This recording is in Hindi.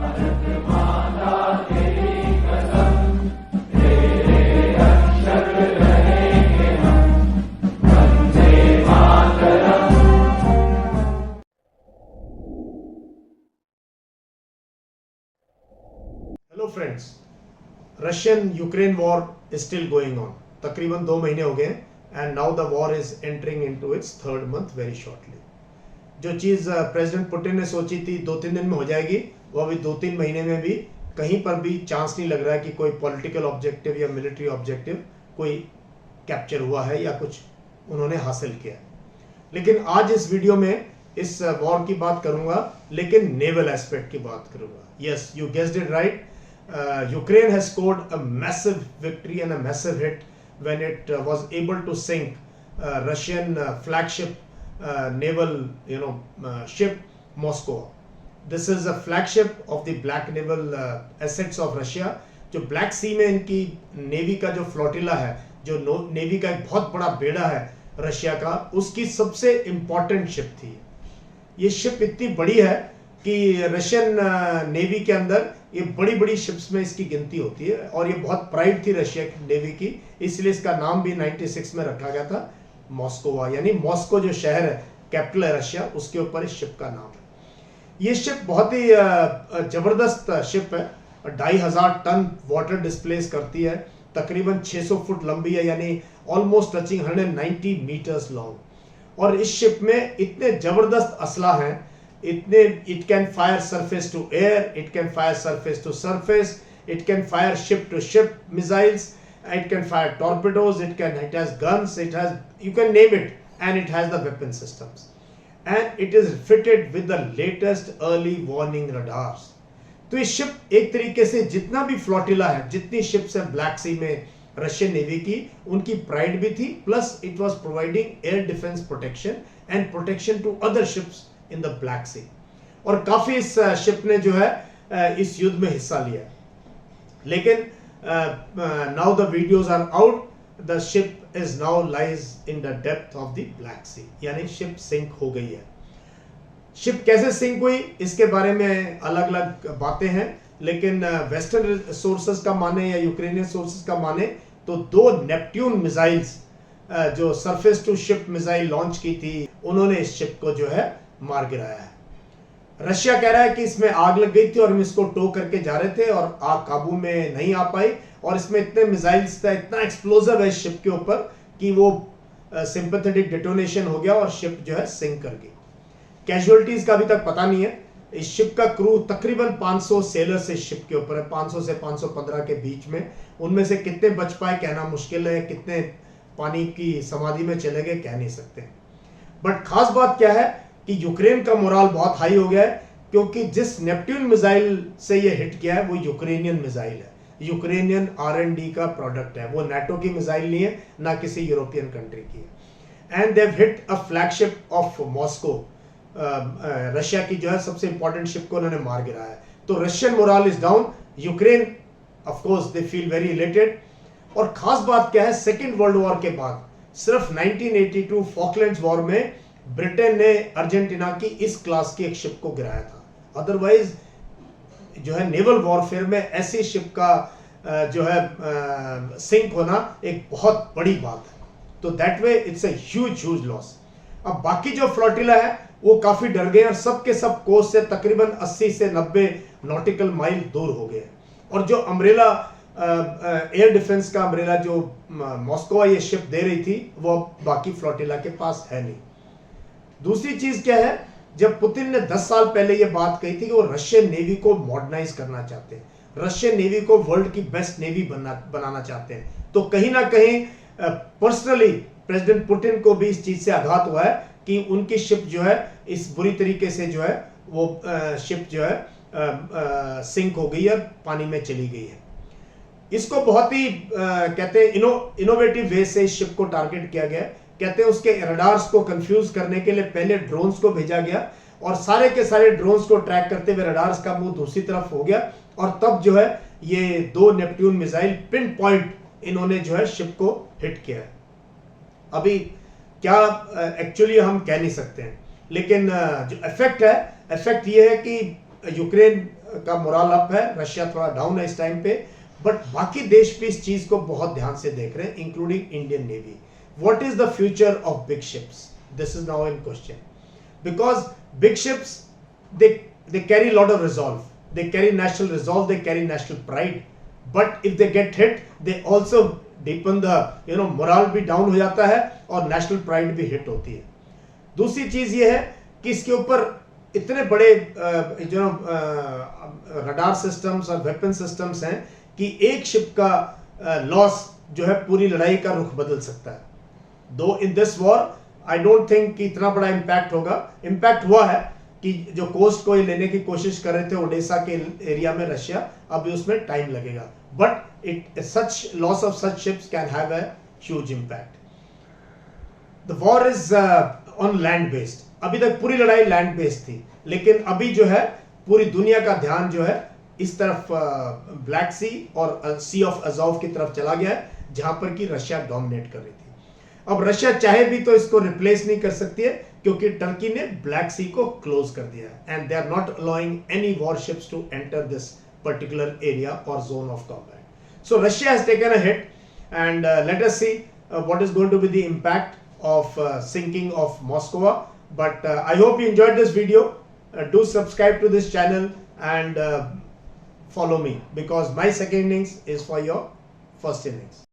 Hello friends, Russian Ukraine war is still going on. तकरीबन 2 महीने हो गए and now the war is entering into its third month very shortly. जो चीज़ प्रेसिडेंट पुतिन ने सोची थी 2-3 दिन में हो जाएगी, वो अभी 2-3 महीने में भी कहीं पर भी चांस नहीं लग रहा है कि कोई पॉलिटिकल ऑब्जेक्टिव या मिलिट्री ऑब्जेक्टिव कोई कैप्चर हुआ है या कुछ उन्होंने हासिल किया है। लेकिन आज इस वीडियो में इस वॉर की बात करूंगा, लेकिन नेवल एस्पेक्ट की बात करूंगा। Yes, you guessed it right. Ukraine has scored a massive victory and a massive hit when it was able to sink Russian flagship naval ship Moscow. This is a flagship of the black naval assets of Russia. जो ब्लैक सी में इनकी नेवी का जो फ्लोटिला है, जो नेवी का एक बहुत बड़ा बेड़ा है रशिया का, उसकी सबसे इंपॉर्टेंट शिप थी। ये शिप इतनी बड़ी है कि रशियन नेवी के अंदर ये बड़ी बड़ी शिप्स में इसकी गिनती होती है और ये बहुत प्राइड थी रशिया की नेवी की, इसलिए इसका नाम भी 96 में रखा गया था मॉस्कोवा, यानी मॉस्को जो शहर है, कैपिटल है रशिया, उसके ऊपर इस शिप का नाम है। ये शिप बहुत ही जबरदस्त शिप है, 2500 टन वाटर डिस्प्लेस करती है, तकरीबन 600 फुट लंबी है, यानी ऑलमोस्ट टचिंग 190 मीटर्स लॉन्ग। और इस शिप में इतने जबरदस्त असला हैं, it can fire surface to air, it can fire surface to surface, it can fire ship to ship missiles, it can fire torpedoes, it has guns, you can name it, and it has the weapon systems, and it is fitted with the latest early warning radars. तो ये शिप एक तरीके से जितना भी फ्लोटिला है, जितनी शिप्स है ब्लैक सी में रशियन नेवी की, उनकी प्राइड भी थी, plus it was providing air defence protection and protection to other ships in the Black Sea. और काफी इस शिप ने जो है इस युद्ध में हिस्सा लिया। लेकिन now the videos are out, the ship is now lies in the depth of the Black Sea, यानी शिप सिंक हो गई है। शिप कैसे सिंक हुई इसके बारे में अलग अलग बातें हैं, लेकिन वेस्टर्न सोर्सेस का माने या यूक्रेनियन सोर्सेस का माने तो 2 नेपट्यून मिसाइल्स जो surface to ship missile launch की थी, उन्होंने इस शिप को जो है मार गिराया है। रशिया कह रहा है कि इसमें आग लग गई थी और हम इसको टो करके जा रहे थे और आग काबू में नहीं आ पाई, और इसमें इतने मिसाइल्स था, इतना एक्सप्लोजिव है इस शिप के ऊपर कि वो सिंपैथेटिक डेटोनेशन हो गया और शिप जो है सिंक कर गई। कैजुअलिटीज का अभी तक पता नहीं है। इस शिप का क्रू तकरीबन 500 सेलर्स इस शिप के ऊपर है, 500 से 515 के बीच में। उनमें से कितने बच पाए कहना मुश्किल है, कितने पानी की समाधि में चले गए कह नहीं सकते। बट खास बात क्या है कि यूक्रेन का मोराल बहुत हाई हो गया है, क्योंकि जिस नेपट्यून मिसाइल से ये हिट किया है वो यूक्रेनियन मिसाइल है, यूक्रेनियन R&D का प्रोडक्ट है, वो नाटो की मिसाइल नहीं है, ना किसी यूरोपियन कंट्री की है। And they hit a flagship of Moscow, Russia की जो है सबसे इंपॉर्टेंट शिप को उन्होंने मार गिराया है। तो Russian morale is down, Ukraine of course they feel very elated. और खास बात क्या है, सेकेंड वर्ल्ड वॉर के बाद सिर्फ 1982 फॉकलैंड्स वॉर में ब्रिटेन ने अर्जेंटीना की इस क्लास की एक शिप को गिराया था। अदरवाइज जो है नेवल वॉरफेयर में ऐसी शिप का जो है सिंक होना एक बहुत बड़ी बात है। तो that way it's a huge loss. अब बाकी जो फ्लोटिला है वो काफी डर गए और सबके सब कोस्ट से तकरीबन 80 से 90 नॉटिकल माइल दूर हो गए। और जो अम्ब्रेला एयर डिफेंस का अम्ब्रेला जो मॉस्को ये शिप दे रही थी, वो बाकी फ्लोटिला के पास है नहीं। दूसरी चीज क्या है, जब पुतिन ने 10 साल पहले ये बात कही थी कि वो रशियन नेवी को मॉडर्नाइज करना चाहते हैं, रशियन नेवी को वर्ल्ड की बेस्ट नेवी बनाना चाहते हैं, तो कहीं ना कहीं पर्सनली प्रेसिडेंट पुतिन को भी इस चीज से आघात हुआ है कि उनकी शिप जो है इस बुरी तरीके से जो है वो शिप जो है सिंक हो गई है, पानी में चली गई है। इसको बहुत ही कहते हैं इनोवेटिव वे से इस शिप को टारगेट किया गया। कहते हैं उसके रडार्स को कंफ्यूज करने के लिए पहले ड्रोन्स को भेजा गया और सारे के सारे ड्रोन्स को ट्रैक करते हुए रडार्स का मुंह दूसरी तरफ हो गया, और तब जो है ये 2 नेपट्यून मिसाइल पिन पॉइंट इन्होंने जो है शिप को हिट किया है। अभी क्या एक्चुअली हम कह नहीं सकते हैं, लेकिन जो इफेक्ट है, इफेक्ट ये है कि यूक्रेन का मोरल अप है, रशिया थोड़ा डाउन है इस टाइम पे, बट बाकी देश भी इस चीज को बहुत ध्यान से देख रहे हैं, including Indian navy. What is the future of big ships? This is now in question, because big ships they carry a lot of resolve, they carry national resolve, they carry national pride, but if they get hit they also deepen the morale भी डाउन हो जाता है और नेशनल प्राइड भी हिट होती है. दूसरी चीज ये है कि इसके ऊपर इतने बड़े जो रडार सिस्टम्स और वेपन सिस्टम्स हैं कि एक शिप का लॉस जो है पूरी लड़ाई का रुख बदल सकता है. दो in this war I don't think कि इतना बड़ा इम्पैक्ट होगा. इम्पैक्ट हुआ है कि जो कोस्ट को ये लेने की कोशिश कर रहे थे ओडेसा के एरिया में रशिया, अभी उसमें टाइम लगेगा, but such loss of such ships can have a huge impact. The war is on land based. अभी तक पूरी लड़ाई लैंड बेस्ड थी, लेकिन अभी जो है पूरी दुनिया का ध्यान जो है इस तरफ ब्लैक सी और सी ऑफ अज़ोव की तरफ चला गया है, जहां पर कि रशिया डोमिनेट कर रही थी. अब रशिया चाहे भी तो इसको रिप्लेस नहीं कर सकती है, क्योंकि टर्की ने ब्लैक सी को क्लोज कर दिया है, and they are not allowing any warships to enter this particular area और zone of combat. So Russia has taken a hit, and let us see what is going to be the impact of sinking of Moscow. But I hope you enjoyed this video. Do subscribe to this channel and follow me, because my second innings is for your first innings.